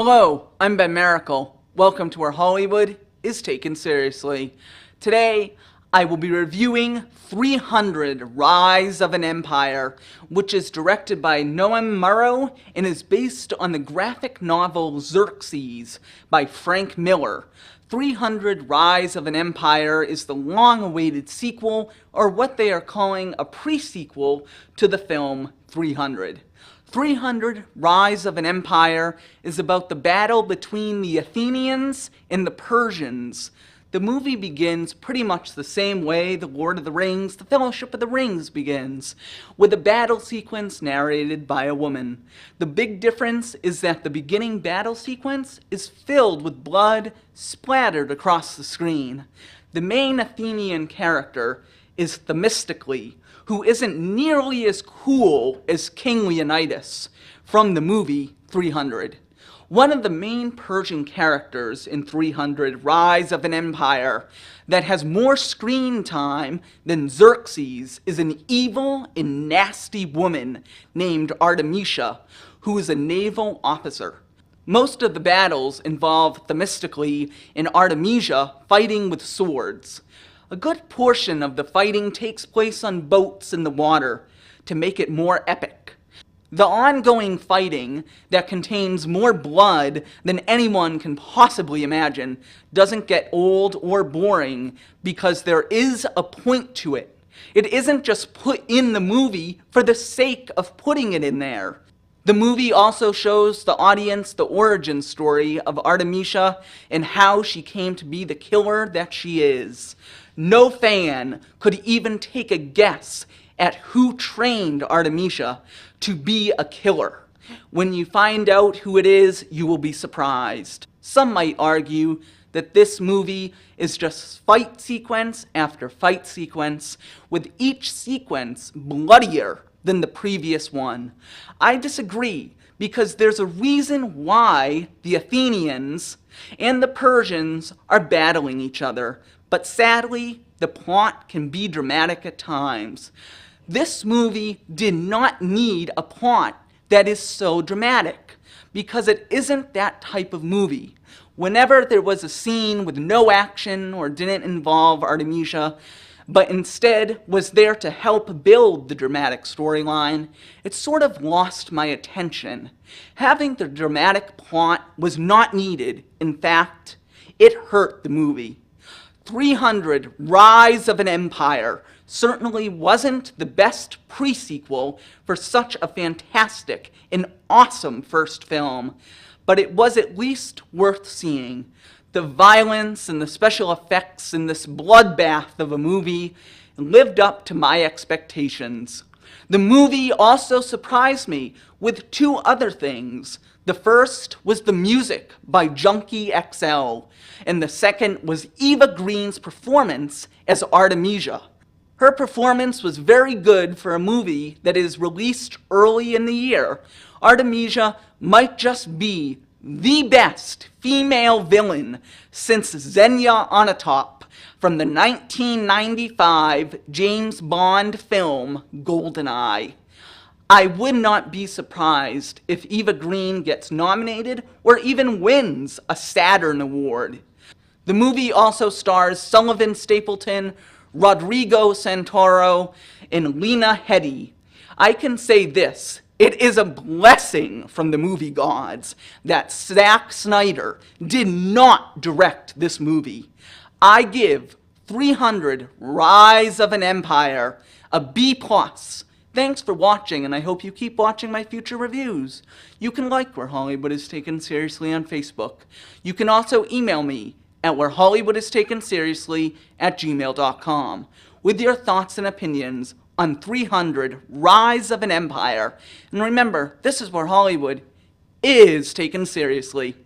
Hello, I'm Ben Miracle. Welcome to Where Hollywood is Taken Seriously. Today, I will be reviewing 300 Rise of an Empire, which is directed by Noam Murrow and is based on the graphic novel Xerxes by Frank Miller. 300 Rise of an Empire is the long-awaited sequel, or what they are calling a pre-sequel, to the film 300. 300 Rise of an Empire is about the battle between the Athenians and the Persians. The movie begins pretty much the same way The Lord of the Rings, The Fellowship of the Rings begins, with a battle sequence narrated by a woman. The big difference is that the beginning battle sequence is filled with blood splattered across the screen. The main Athenian character is Themistocles, who isn't nearly as cool as King Leonidas from the movie 300. One of the main Persian characters in 300 Rise of an Empire that has more screen time than Xerxes is an evil and nasty woman named Artemisia, who is a naval officer. Most of the battles involve Themistocles and Artemisia fighting with swords. A good portion of the fighting takes place on boats in the water to make it more epic. The ongoing fighting that contains more blood than anyone can possibly imagine doesn't get old or boring because there is a point to it. It isn't just put in the movie for the sake of putting it in there. The movie also shows the audience the origin story of Artemisia and how she came to be the killer that she is. No fan could even take a guess at who trained Artemisia to be a killer. When you find out who it is, you will be surprised. Some might argue that this movie is just fight sequence after fight sequence, with each sequence bloodier than the previous one. I disagree, because there's a reason why the Athenians and the Persians are battling each other, but sadly, the plot can be dramatic at times. This movie did not need a plot that is so dramatic, because it isn't that type of movie. Whenever there was a scene with no action or didn't involve Artemisia, but instead was there to help build the dramatic storyline, it sort of lost my attention. Having the dramatic plot was not needed. In fact, it hurt the movie. 300 Rise of an Empire certainly wasn't the best pre-sequel for such a fantastic and awesome first film, but it was at least worth seeing. The violence and the special effects in this bloodbath of a movie lived up to my expectations. The movie also surprised me with two other things. The first was the music by Junkie XL, and the second was Eva Green's performance as Artemisia. Her performance was very good for a movie that is released early in the year. Artemisia might just be the best female villain since Xenia Onatopp from the 1995 James Bond film GoldenEye. I would not be surprised if Eva Green gets nominated or even wins a Saturn Award. The movie also stars Sullivan Stapleton, Rodrigo Santoro, and Lena Headey. I can say this: it is a blessing from the movie gods that Zack Snyder did not direct this movie. I give 300 Rise of an Empire a B+. Thanks for watching, and I hope you keep watching my future reviews. You can like Where Hollywood is Taken Seriously on Facebook. You can also email me at wherehollywoodisTakenSeriously@gmail.com with your thoughts and opinions on 300 Rise of an Empire. And remember, this is where Hollywood is taken seriously.